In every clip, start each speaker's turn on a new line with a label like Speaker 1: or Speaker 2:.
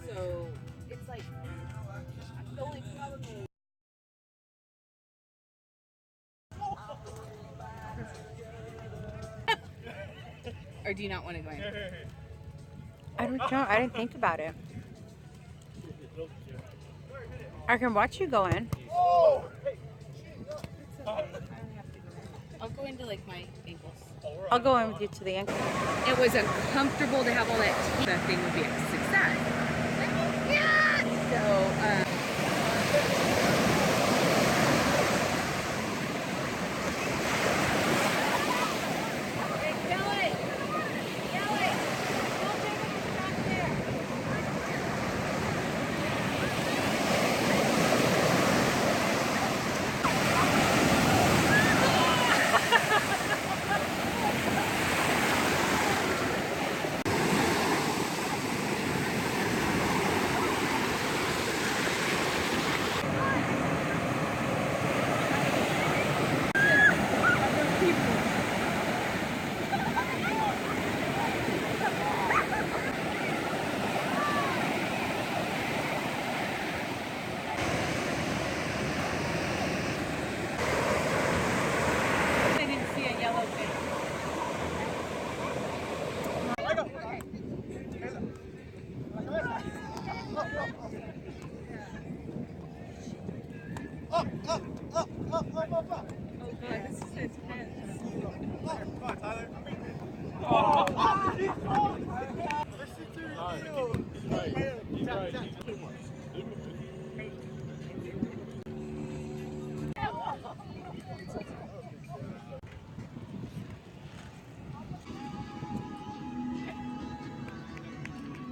Speaker 1: So it's like the only problem is. Or do you not want to go in?
Speaker 2: I don't know. I didn't think about it. I can watch you go in.
Speaker 1: I'll go into like my ankles.
Speaker 2: I'll go in with you to the ankle.
Speaker 1: It was uncomfortable to have all that. That thing would be a success. Yeah. So.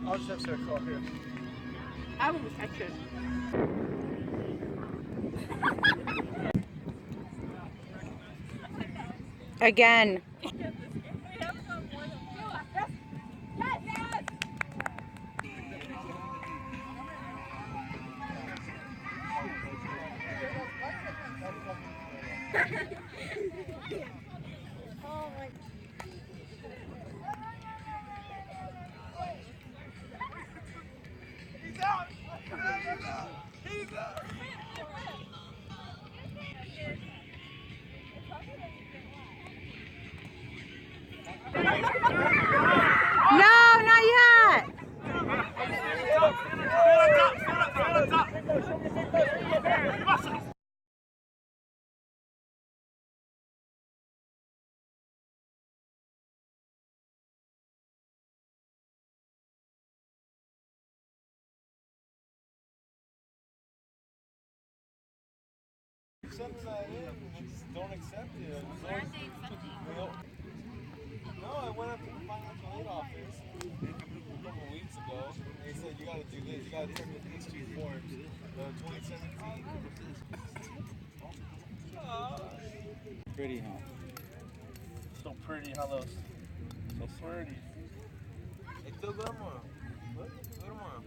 Speaker 3: I'll just have to call here.
Speaker 1: I will catch it.
Speaker 2: Again. No, not yet.
Speaker 3: Sending that in and just don't accept it. Why aren't they accepting it? No, I went up to the financial aid office a couple weeks ago. And they said, you gotta do this, you gotta turn in these two forms. The 2017. Pretty, huh? So pretty, how those? So pretty. Hey, go tomorrow. What? Go tomorrow.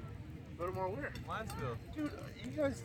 Speaker 3: Go tomorrow where? Linesville. Dude, you guys